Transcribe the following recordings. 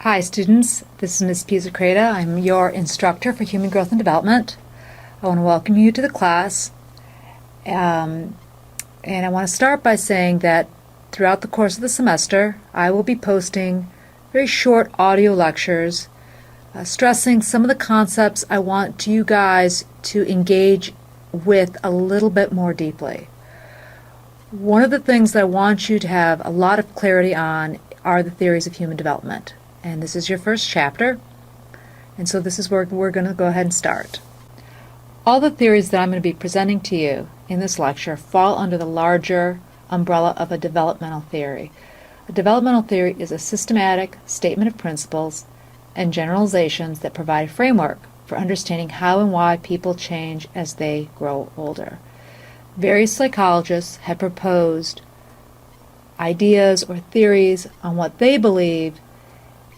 Hi students, this is Ms. PSY. I'm your instructor for Human Growth and Development. I want to welcome you to the class, and I want to start by saying that throughout the course of the semester I will be posting very short audio lectures stressing some of the concepts I want you guys to engage with a little bit more deeply. One of the things that I want you to have a lot of clarity on are the theories of human development. And this is your first chapter, and so this is where we're going to go ahead and start. All the theories that I'm going to be presenting to you in this lecture fall under the larger umbrella of a developmental theory. A developmental theory is a systematic statement of principles and generalizations that provide a framework for understanding how and why people change as they grow older. Various psychologists have proposed ideas or theories on what they believe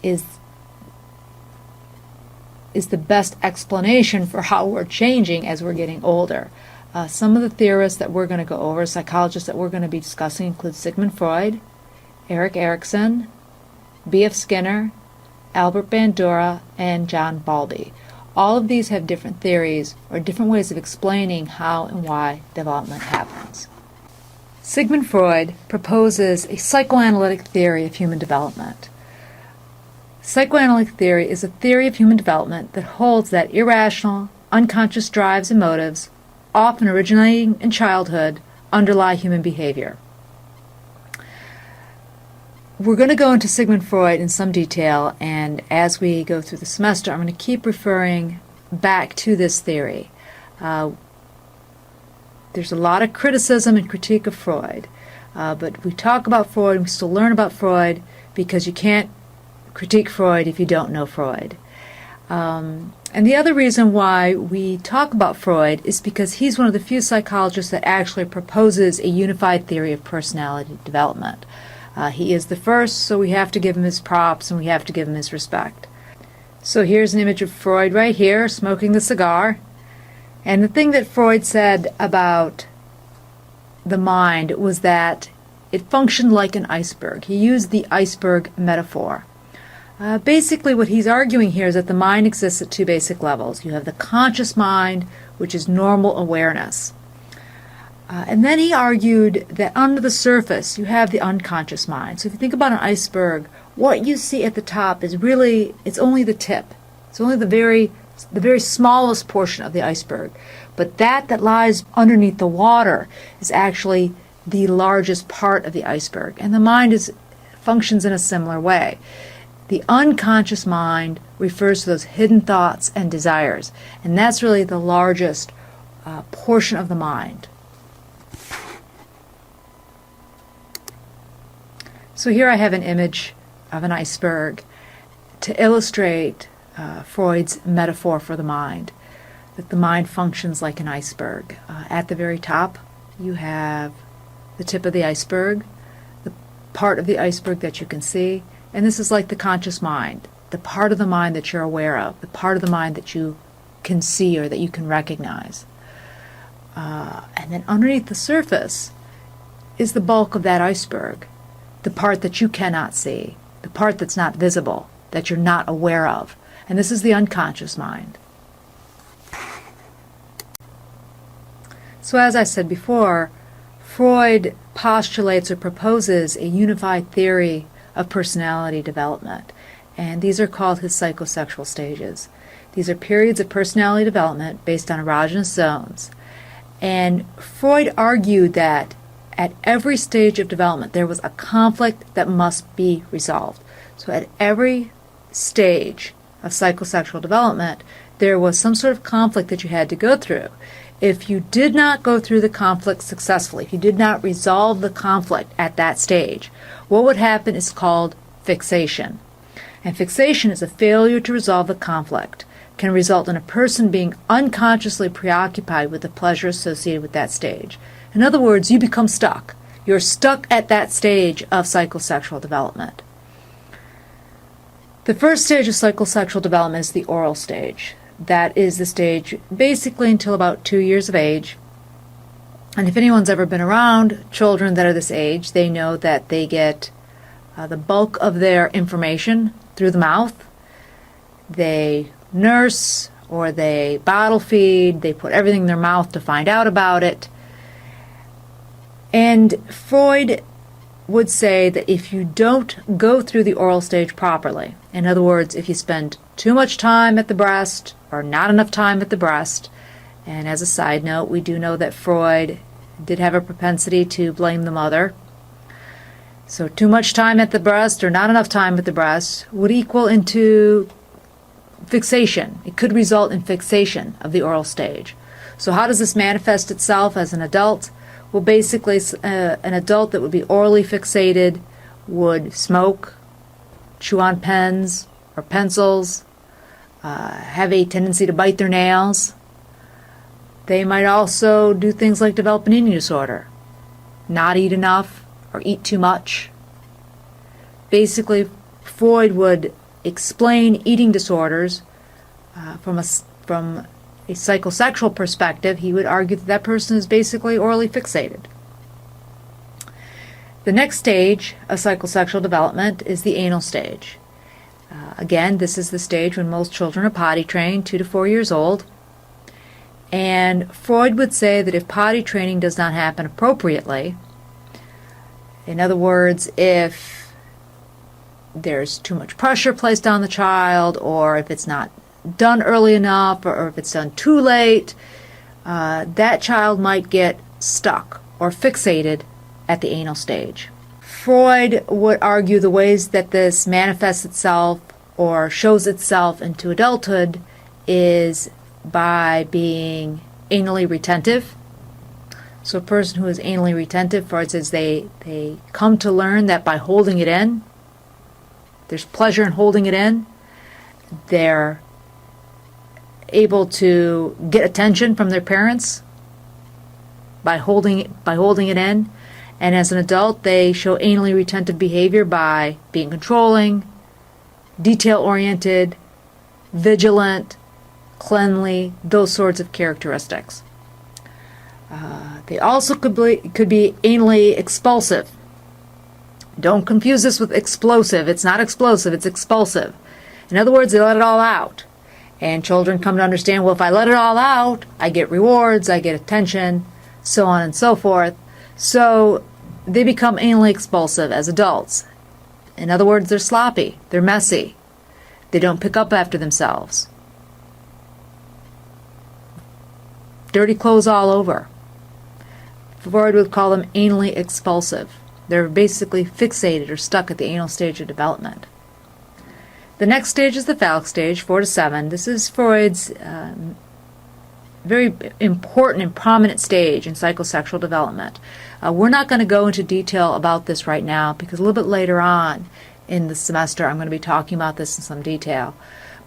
is the best explanation for how we're changing as we're getting older. Some of the theorists that we're going to go over, psychologists that we're going to be discussing, include Sigmund Freud, Erik Erikson, B.F. Skinner, Albert Bandura, and John Bowlby. All of these have different theories or different ways of explaining how and why development happens. Sigmund Freud proposes a psychoanalytic theory of human development. Psychoanalytic theory is a theory of human development that holds that irrational, unconscious drives and motives, often originating in childhood, underlie human behavior. We're going to go into Sigmund Freud in some detail, and as we go through the semester, I'm going to keep referring back to this theory. There's a lot of criticism and critique of Freud, but we talk about Freud and we still learn about Freud because you can't critique Freud if you don't know Freud. And the other reason why we talk about Freud is because he's one of the few psychologists that actually proposes a unified theory of personality development. He is the first, so we have to give him his props and we have to give him his respect. So here's an image of Freud right here, smoking the cigar. And the thing that Freud said about the mind was that it functioned like an iceberg. He used the iceberg metaphor. Basically what he's arguing here is that the mind exists at two basic levels. You have the conscious mind, which is normal awareness. And then he argued that under the surface you have the unconscious mind. So if you think about an iceberg, what you see at the top is really, it's only the tip. It's only the very smallest portion of the iceberg. But that lies underneath the water is actually the largest part of the iceberg. And the mind functions in a similar way. The unconscious mind refers to those hidden thoughts and desires, and that's really the largest portion of the mind. So here I have an image of an iceberg to illustrate Freud's metaphor for the mind, that the mind functions like an iceberg. At the very top you have the tip of the iceberg, the part of the iceberg that you can see. And this is like the conscious mind, the part of the mind that you're aware of, the part of the mind that you can see or that you can recognize. And then underneath the surface is the bulk of that iceberg, the part that you cannot see, the part that's not visible, that you're not aware of. And this is the unconscious mind. So as I said before, Freud postulates or proposes a unified theory of personality development, and these are called his psychosexual stages. These are periods of personality development based on erogenous zones, and Freud argued that at every stage of development there was a conflict that must be resolved. So at every stage of psychosexual development there was some sort of conflict that you had to go through. If you did not go through the conflict successfully, if you did not resolve the conflict at that stage, what would happen is called fixation. And fixation is a failure to resolve the conflict, can result in a person being unconsciously preoccupied with the pleasure associated with that stage. In other words, you become stuck. You're stuck at that stage of psychosexual development. The first stage of psychosexual development is the oral stage. That is the stage basically until about 2 years of age. And if anyone's ever been around children that are this age, they know that they get the bulk of their information through the mouth. They nurse or they bottle feed. They put everything in their mouth to find out about it. And Freud would say that if you don't go through the oral stage properly, in other words, if you spend too much time at the breast or not enough time at the breast, and as a side note, we do know that Freud did have a propensity to blame the mother. So too much time at the breast or not enough time at the breast would equal into fixation. It could result in fixation of the oral stage. So how does this manifest itself as an adult? Well, basically, an adult that would be orally fixated would smoke, chew on pens or pencils, have a tendency to bite their nails. They might also do things like develop an eating disorder, not eat enough or eat too much. Basically, Freud would explain eating disorders from a psychosexual perspective. He would argue that that person is basically orally fixated. The next stage of psychosexual development is the anal stage. Again, this is the stage when most children are potty trained, 2 to 4 years old. And Freud would say that if potty training does not happen appropriately, in other words, if there's too much pressure placed on the child, or if it's not done early enough, or if it's done too late, that child might get stuck or fixated at the anal stage. Freud would argue the ways that this manifests itself or shows itself into adulthood is by being anally retentive. So a person who is anally retentive, Freud says they come to learn that by holding it in, there's pleasure in holding it in. They're able to get attention from their parents by holding it in. And as an adult, they show anally retentive behavior by being controlling, detail-oriented, vigilant, cleanly, those sorts of characteristics. They also could be anally expulsive. Don't confuse this with explosive. It's not explosive, it's expulsive. In other words, they let it all out. And children come to understand, well, if I let it all out, I get rewards, I get attention, so on and so forth. So they become anally expulsive as adults. In other words, they're sloppy, they're messy, they don't pick up after themselves. Dirty clothes all over. Freud would call them anally expulsive. They're basically fixated or stuck at the anal stage of development. The next stage is the phallic stage, 4 to 7. This is Freud's very important and prominent stage in psychosexual development. We're not going to go into detail about this right now because a little bit later on in the semester I'm going to be talking about this in some detail.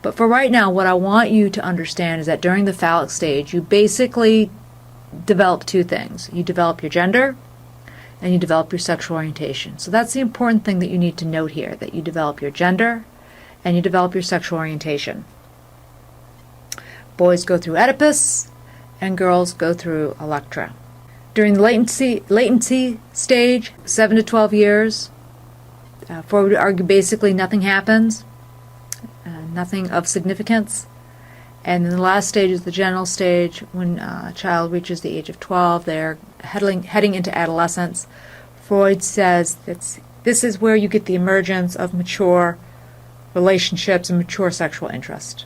But for right now, what I want you to understand is that during the phallic stage, you basically develop two things. You develop your gender and you develop your sexual orientation. So that's the important thing that you need to note here, that you develop your gender and you develop your sexual orientation. Boys go through Oedipus and girls go through Electra. During the latency stage, 7 to 12 years, Freud would argue basically nothing happens, nothing of significance. And then the last stage is the genital stage. When a child reaches the age of 12, they're heading into adolescence. Freud says that this is where you get the emergence of mature relationships and mature sexual interest.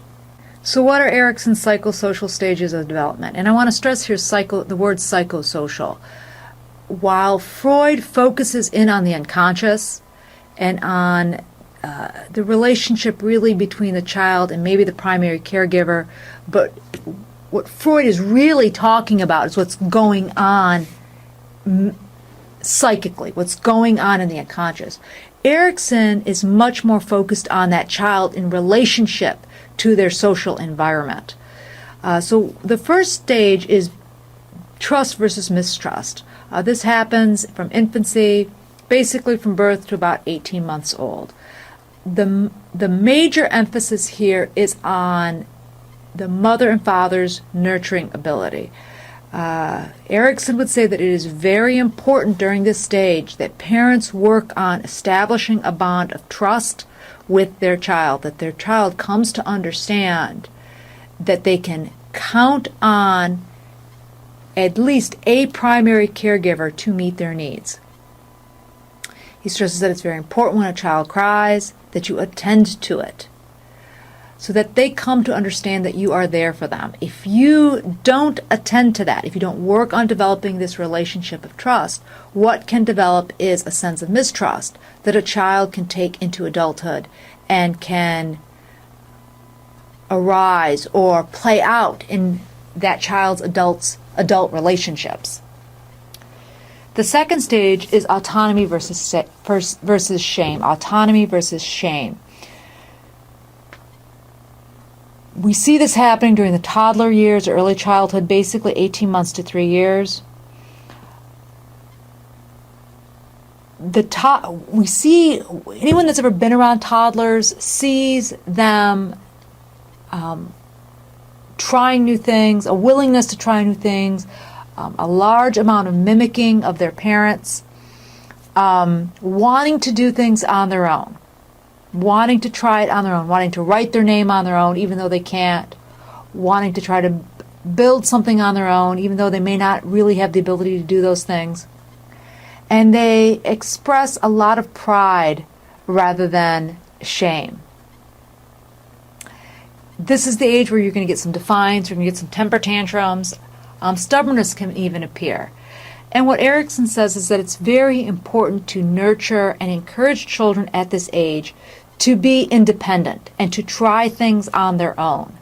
So what are Erikson's psychosocial stages of development? And I want to stress here the word psychosocial. While Freud focuses in on the unconscious and on the relationship really between the child and maybe the primary caregiver, but what Freud is really talking about is what's going on psychically, what's going on in the unconscious. Erikson is much more focused on that child in relationship to their social environment. So the first stage is trust versus mistrust. This happens from infancy, basically from birth to about 18 months old. The major emphasis here is on the mother and father's nurturing ability. Erickson would say that it is very important during this stage that parents work on establishing a bond of trust with their child, that their child comes to understand that they can count on at least a primary caregiver to meet their needs. He stresses that it's very important when a child cries that you attend to it, so that they come to understand that you are there for them. If you don't attend to that, if you don't work on developing this relationship of trust, what can develop is a sense of mistrust that a child can take into adulthood and can arise or play out in that child's adult relationships. The second stage is autonomy versus shame. Autonomy versus shame. We see this happening during the toddler years, or early childhood, basically 18 months to 3 years. We see, anyone that's ever been around toddlers sees them trying new things, a willingness to try new things, a large amount of mimicking of their parents, wanting to do things on their own, wanting to try it on their own, wanting to write their name on their own even though they can't, wanting to try to build something on their own even though they may not really have the ability to do those things. And they express a lot of pride rather than shame. This is the age where you're going to get some defiance, you're going to get some temper tantrums, stubbornness can even appear. And what Erickson says is that it's very important to nurture and encourage children at this age to be independent and to try things on their own.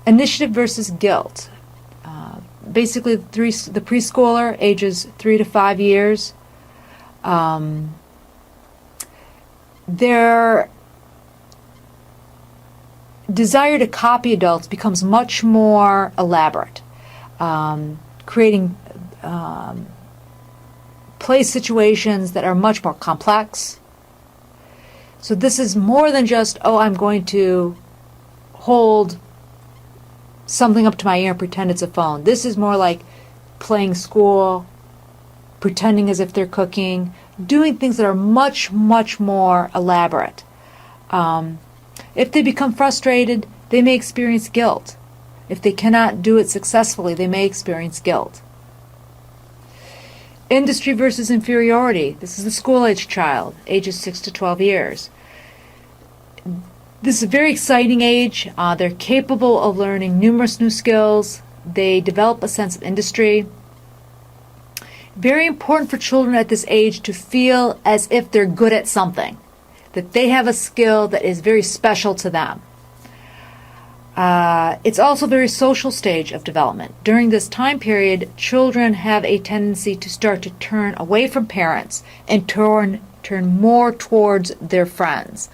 Initiative versus guilt. Basically, the preschooler, ages 3 to 5 years, their desire to copy adults becomes much more elaborate, creating play situations that are much more complex. So this is more than just, oh, I'm going to hold something up to my ear and pretend it's a phone. This is more like playing school, pretending as if they're cooking, doing things that are much, much more elaborate. If they become frustrated, they may experience guilt. If they cannot do it successfully, they may experience guilt. Industry versus inferiority. This is the school-age child, ages 6 to 12 years. This is a very exciting age. They're capable of learning numerous new skills. They develop a sense of industry. Very important for children at this age to feel as if they're good at something, that they have a skill that is very special to them. It's also a very social stage of development. During this time period, children have a tendency to start to turn away from parents and turn more towards their friends.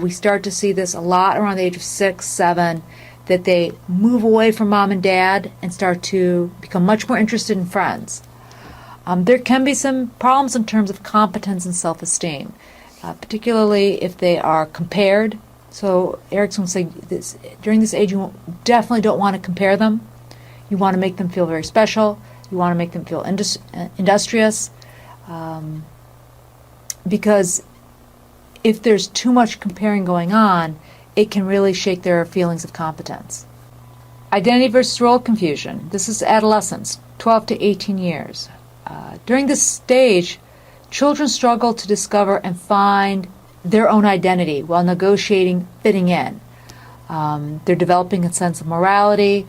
We start to see this a lot around the age of 6, 7, that they move away from mom and dad and start to become much more interested in friends. There can be some problems in terms of competence and self-esteem, particularly if they are compared. So Erickson would say this, during this age you definitely don't want to compare them. You want to make them feel very special. You want to make them feel industrious. Because if there's too much comparing going on, it can really shake their feelings of competence. Identity versus role confusion. This is adolescence, 12 to 18 years. During this stage, children struggle to discover and find their own identity while negotiating fitting in. They're developing a sense of morality,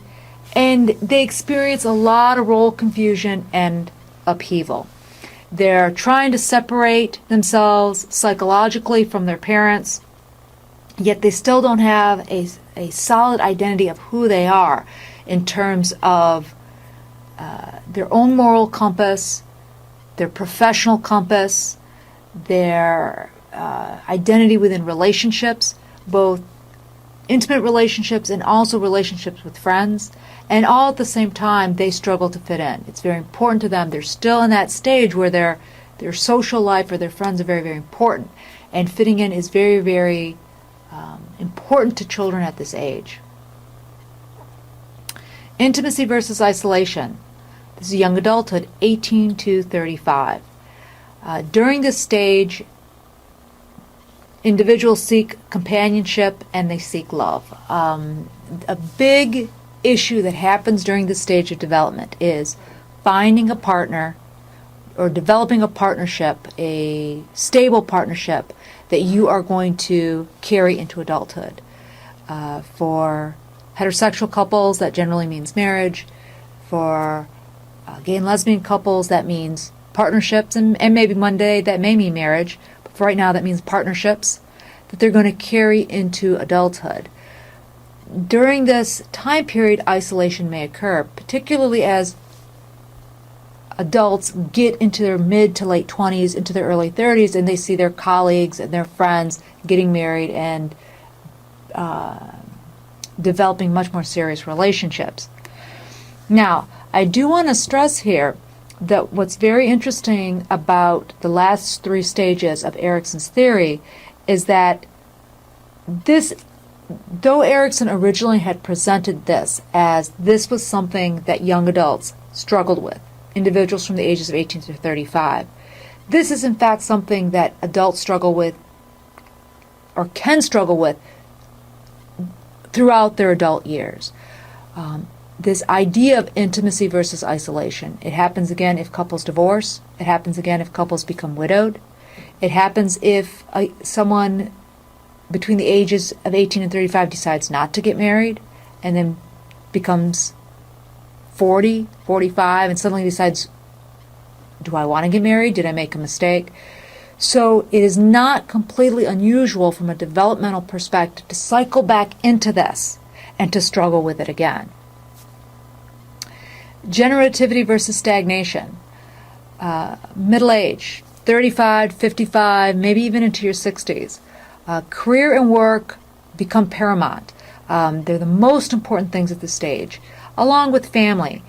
and they experience a lot of role confusion and upheaval. They're trying to separate themselves psychologically from their parents, yet they still don't have a solid identity of who they are in terms of their own moral compass, their professional compass, their identity within relationships, both intimate relationships and also relationships with friends, and all at the same time they struggle to fit in. It's very important to them. They're still in that stage where their social life or their friends are very, very important, and fitting in is very, very important to children at this age. Intimacy versus isolation. This is young adulthood, 18 to 35. During this stage, individuals seek companionship and they seek love. A big issue that happens during this stage of development is finding a partner or developing a partnership, a stable partnership that you are going to carry into adulthood. For heterosexual couples, that generally means marriage. For gay and lesbian couples, that means partnerships, and maybe one day that may mean marriage, but for right now that means partnerships that they're going to carry into adulthood. During this time period, isolation may occur, particularly as adults get into their mid to late 20s, into their early 30s, and they see their colleagues and their friends getting married and developing much more serious relationships. Now, I do want to stress here that what's very interesting about the last three stages of Erikson's theory is that though Erikson originally had presented this as this was something that young adults struggled with, individuals from the ages of 18 to 35, this is in fact something that adults struggle with or can struggle with throughout their adult years. This idea of intimacy versus isolation. It happens again if couples divorce. It happens again if couples become widowed. It happens if someone between the ages of 18 and 35 decides not to get married and then becomes 40, 45, and suddenly decides, do I want to get married? Did I make a mistake? So it is not completely unusual from a developmental perspective to cycle back into this and to struggle with it again. Generativity versus stagnation. Middle age, 35, 55, maybe even into your 60s. Career and work become paramount. They're the most important things at this stage, along with family.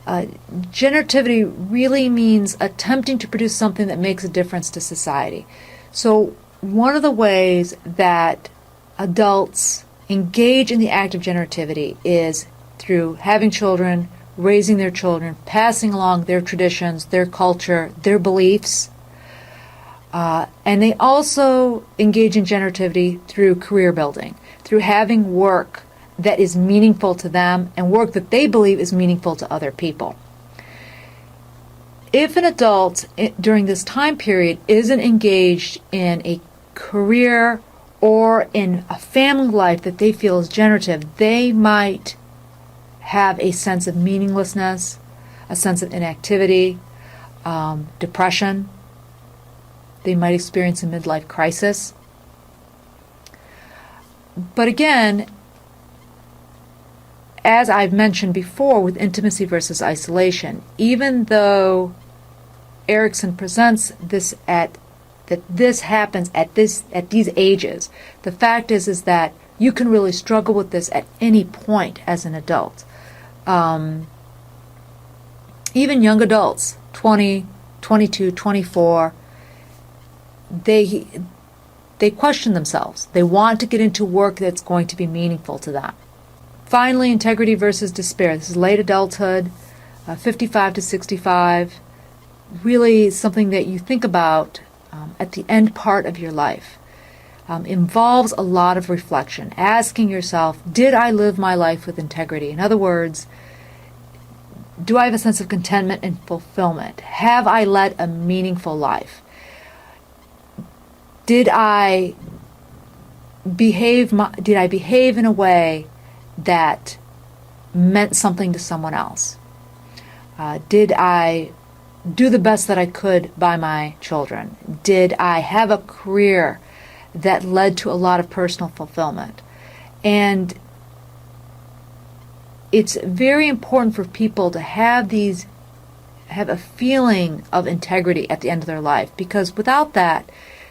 Generativity really means attempting to produce something that makes a difference to society. So one of the ways that adults engage in the act of generativity is through having children, raising their children, passing along their traditions, their culture, their beliefs. And they also engage in generativity through career building, through having work that is meaningful to them and work that they believe is meaningful to other people. If an adult during this time period isn't engaged in a career or in a family life that they feel is generative, they might have a sense of meaninglessness, a sense of inactivity, depression. They might experience a midlife crisis. But again, as I've mentioned before with intimacy versus isolation, even though Erikson presents this that this happens at these ages, the fact is that you can really struggle with this at any point as an adult. Even young adults, 20, 22, 24, they question themselves. They want to get into work that's going to be meaningful to them. Finally, integrity versus despair. This is late adulthood, 55 to 65. Really something that you think about at the end part of your life. Involves a lot of reflection, asking yourself, did I live my life with integrity? In other words, do I have a sense of contentment and fulfillment? Have I led a meaningful life? Did I behave in a way that meant something to someone else? Did I do the best that I could by my children? Did I have a career that led to a lot of personal fulfillment? And it's very important for people to have a feeling of integrity at the end of their life, because without that,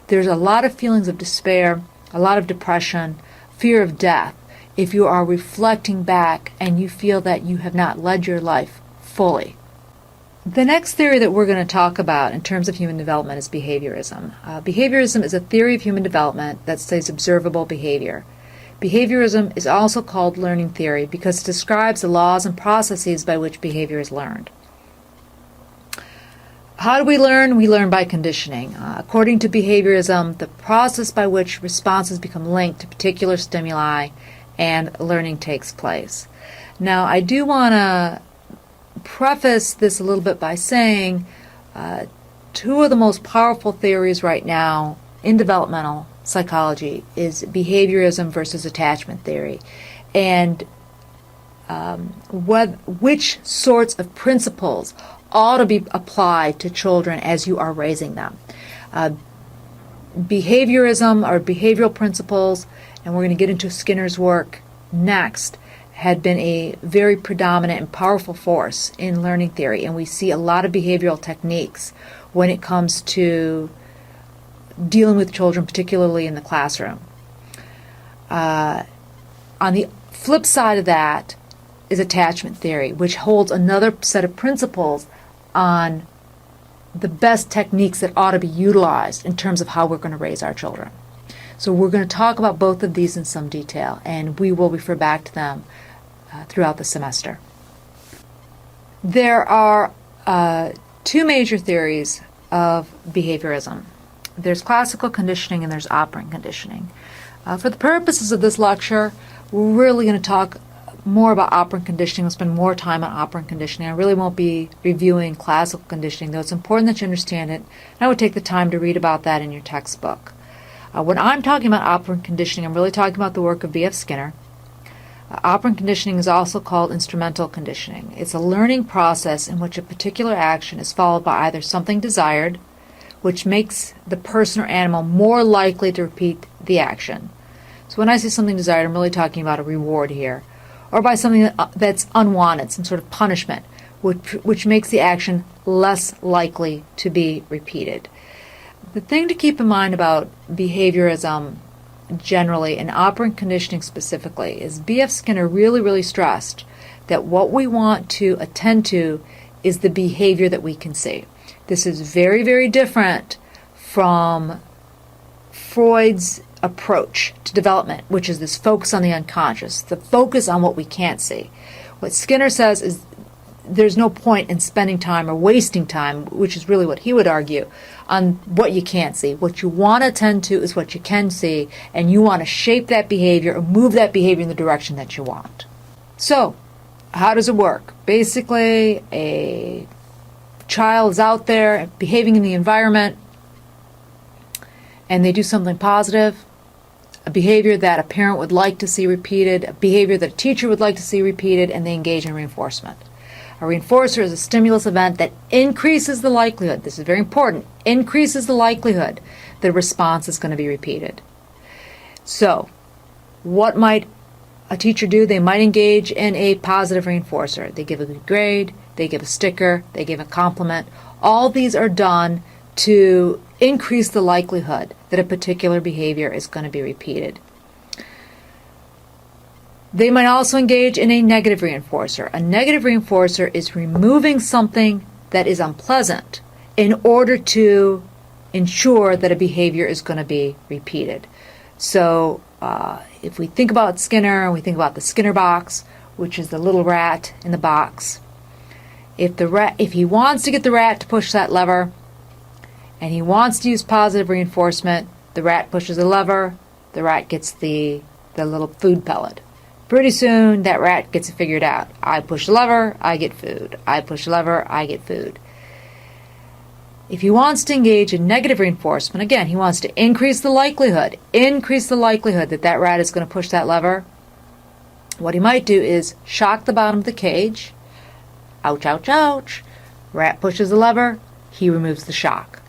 there's a lot of feelings of despair, a lot of depression, fear of death, if you are reflecting back and you feel that you have not led your life fully. The next theory that we're going to talk about in terms of human development is behaviorism. Behaviorism is a theory of human development that studies observable behavior. Behaviorism is also called learning theory because it describes the laws and processes by which behavior is learned. How do we learn? We learn by conditioning. According to behaviorism, the process by which responses become linked to particular stimuli and learning takes place. Now, I do want to preface this a little bit by saying two of the most powerful theories right now in developmental psychology is behaviorism versus attachment theory, and which sorts of principles ought to be applied to children as you are raising them. Behaviorism or behavioral principles, and we're going to get into Skinner's work next, had been a very predominant and powerful force in learning theory, and we see a lot of behavioral techniques when it comes to dealing with children, particularly in the classroom. On the flip side of that is attachment theory, which holds another set of principles on the best techniques that ought to be utilized in terms of how we're going to raise our children. So we're going to talk about both of these in some detail, and we will refer back to them throughout the semester. There are two major theories of behaviorism. There's classical conditioning and there's operant conditioning. For the purposes of this lecture, we're really going to talk more about operant conditioning. We'll spend more time on operant conditioning. I really won't be reviewing classical conditioning, though it's important that you understand it. And I would take the time to read about that in your textbook. When I'm talking about operant conditioning, I'm really talking about the work of B.F. Skinner. Operant conditioning is also called instrumental conditioning. It's a learning process in which a particular action is followed by either something desired, which makes the person or animal more likely to repeat the action. So when I say something desired, I'm really talking about a reward here, or by something that's unwanted, some sort of punishment, which makes the action less likely to be repeated. The thing to keep in mind about behaviorism generally and operant conditioning specifically is B.F. Skinner really stressed that what we want to attend to is the behavior that we can see. This is very different from Freud's approach to development, which is this focus on the unconscious, the focus on what we can't see. What Skinner says is there's no point in spending time or wasting time, which is really what he would argue, on what you can't see. What you want to attend to is what you can see, and you want to shape that behavior or move that behavior in the direction that you want. So, how does it work? Basically, a child is out there behaving in the environment, and they do something positive, a behavior that a parent would like to see repeated, a behavior that a teacher would like to see repeated, and they engage in reinforcement. A reinforcer is a stimulus event that increases the likelihood, this is very important, increases the likelihood that a response is going to be repeated. So, what might a teacher do? They might engage in a positive reinforcer. They give a good grade, they give a sticker, they give a compliment. All these are done to increase the likelihood that a particular behavior is going to be repeated. They might also engage in a negative reinforcer. A negative reinforcer is removing something that is unpleasant in order to ensure that a behavior is going to be repeated. So if we think about Skinner and we think about the Skinner box, which is the little rat in the box, if he wants to get the rat to push that lever and he wants to use positive reinforcement, the rat pushes the lever, the rat gets the little food pellet. Pretty soon, that rat gets it figured out. I push the lever, I get food. I push the lever, I get food. If he wants to engage in negative reinforcement, again, he wants to increase the likelihood that that rat is going to push that lever. What he might do is shock the bottom of the cage. Ouch, ouch, ouch. Rat pushes the lever, he removes the shock.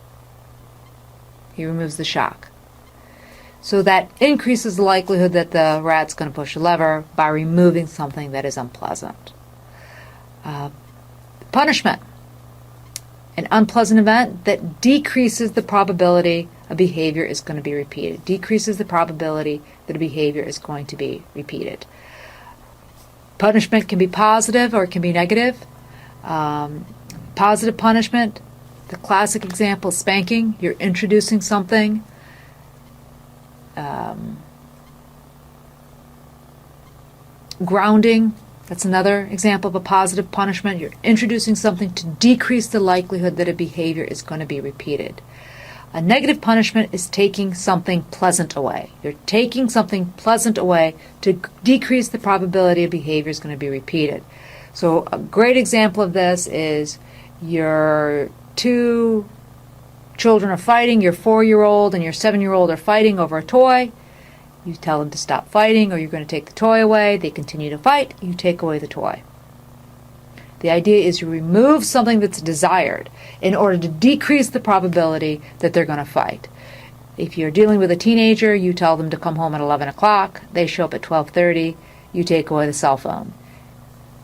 So that increases the likelihood that the rat's going to push the lever by removing something that is unpleasant. Punishment. An unpleasant event that decreases the probability a behavior is going to be repeated. Decreases the probability that a behavior is going to be repeated. Punishment can be positive or it can be negative. Positive punishment, the classic example is spanking. You're introducing something. Grounding, That's another example of a positive punishment. You're introducing something to decrease the likelihood that a behavior is going to be repeated. A negative punishment is taking something pleasant away. You're taking something pleasant away to decrease the probability a behavior is going to be repeated. So a great example of this is your two children are fighting, your 4-year-old and your 7-year-old are fighting over a toy. You tell them to stop fighting or you're going to take the toy away. They continue to fight. You take away the toy. The idea is you remove something that's desired in order to decrease the probability that they're going to fight. If you're dealing with a teenager, you tell them to come home at 11 o'clock. They show up at 12:30. You take away the cell phone.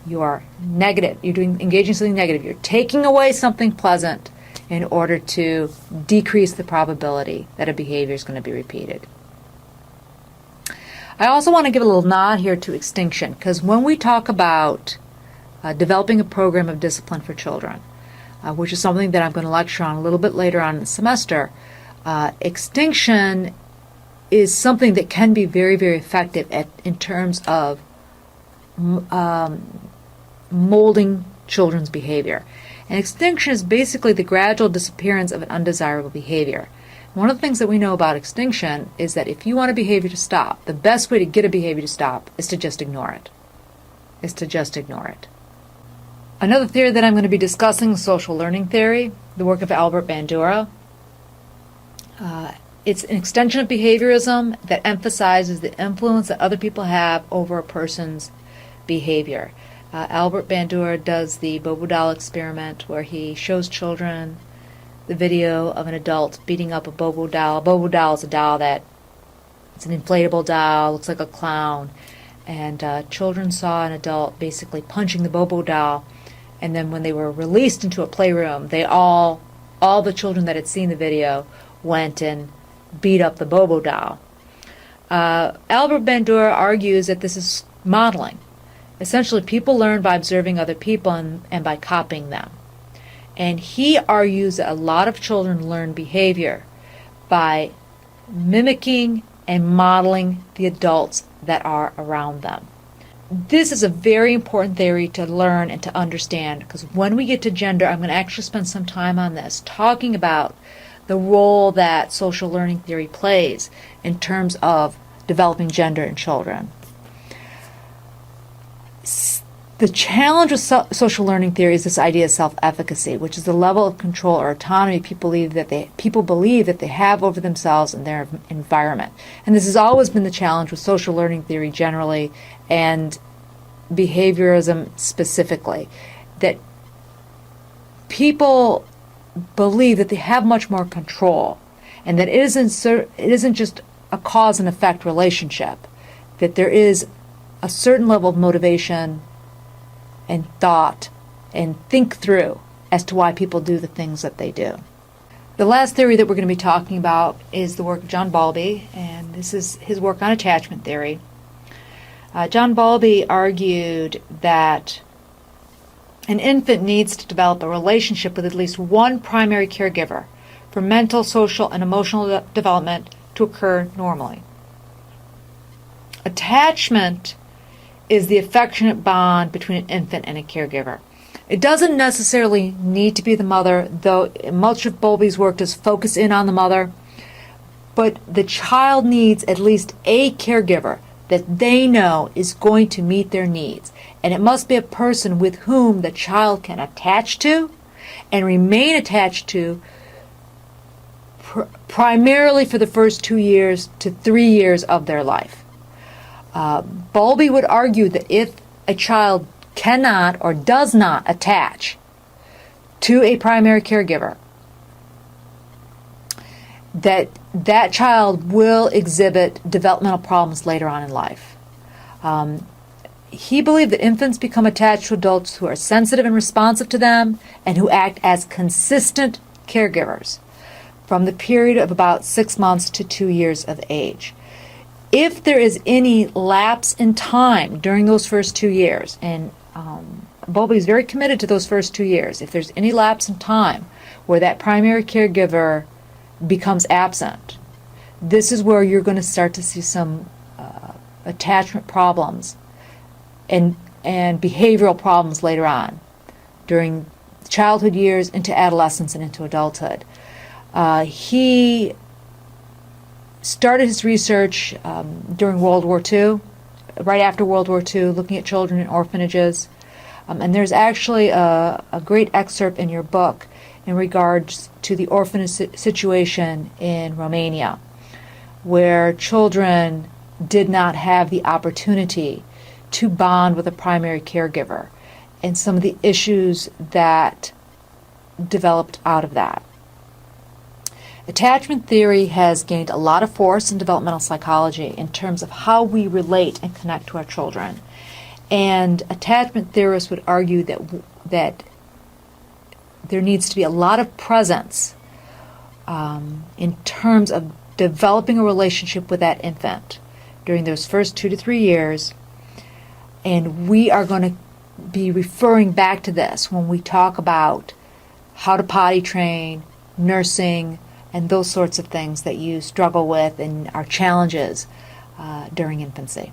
You are negative. You're engaging in something negative. You're taking away something pleasant in order to decrease the probability that a behavior is going to be repeated. I also want to give a little nod here to extinction, because when we talk about developing a program of discipline for children, which is something that I'm going to lecture on a little bit later on in the semester, extinction is something that can be very, very effective in terms of molding children's behavior. And extinction is basically the gradual disappearance of an undesirable behavior. One of the things that we know about extinction is that if you want a behavior to stop, the best way to get a behavior to stop is to just ignore it. Another theory that I'm going to be discussing is social learning theory, the work of Albert Bandura. It's an extension of behaviorism that emphasizes the influence that other people have over a person's behavior. Albert Bandura does the Bobo doll experiment, where he shows children the video of an adult beating up a Bobo doll. A Bobo doll is a doll it's an inflatable doll, looks like a clown. And children saw an adult basically punching the Bobo doll. And then when they were released into a playroom, they all the children that had seen the video went and beat up the Bobo doll. Albert Bandura argues that this is modeling. Essentially, people learn by observing other people and by copying them. And he argues that a lot of children learn behavior by mimicking and modeling the adults that are around them. This is a very important theory to learn and to understand, because when we get to gender, I'm going to actually spend some time on this, talking about the role that social learning theory plays in terms of developing gender in children. The challenge with social learning theory is this idea of self-efficacy, which is the level of control or autonomy people believe that they have over themselves and their environment. And this has always been the challenge with social learning theory generally and behaviorism specifically, that people believe that they have much more control and that it isn't just a cause and effect relationship, that there is a certain level of motivation and thought and think through as to why people do the things that they do. The last theory that we're going to be talking about is the work of John Bowlby, and this is his work on attachment theory. John Bowlby argued that an infant needs to develop a relationship with at least one primary caregiver for mental, social, and emotional development to occur normally. Attachment is the affectionate bond between an infant and a caregiver. It doesn't necessarily need to be the mother, though much of Bowlby's work does focus in on the mother, but the child needs at least a caregiver that they know is going to meet their needs. And it must be a person with whom the child can attach to and remain attached to primarily for the first 2 years to 3 years of their life. Bowlby would argue that if a child cannot or does not attach to a primary caregiver, that child will exhibit developmental problems later on in life. He believed that infants become attached to adults who are sensitive and responsive to them and who act as consistent caregivers from the period of about 6 months to 2 years of age. If there is any lapse in time during those first 2 years, and Bowlby is very committed to those first 2 years, if there's any lapse in time where that primary caregiver becomes absent, this is where you're going to start to see some attachment problems. And and behavioral problems later on, during childhood years, into adolescence, and into adulthood. He started his research during World War II, right after World War II, looking at children in orphanages. And there's actually a great excerpt in your book in regards to the orphanage situation in Romania, where children did not have the opportunity to bond with a primary caregiver, and some of the issues that developed out of that. Attachment theory has gained a lot of force in developmental psychology in terms of how we relate and connect to our children. And attachment theorists would argue that there needs to be a lot of presence in terms of developing a relationship with that infant during those first 2 to 3 years. And we are going to be referring back to this when we talk about how to potty train, nursing, and those sorts of things that you struggle with and are challenges during infancy.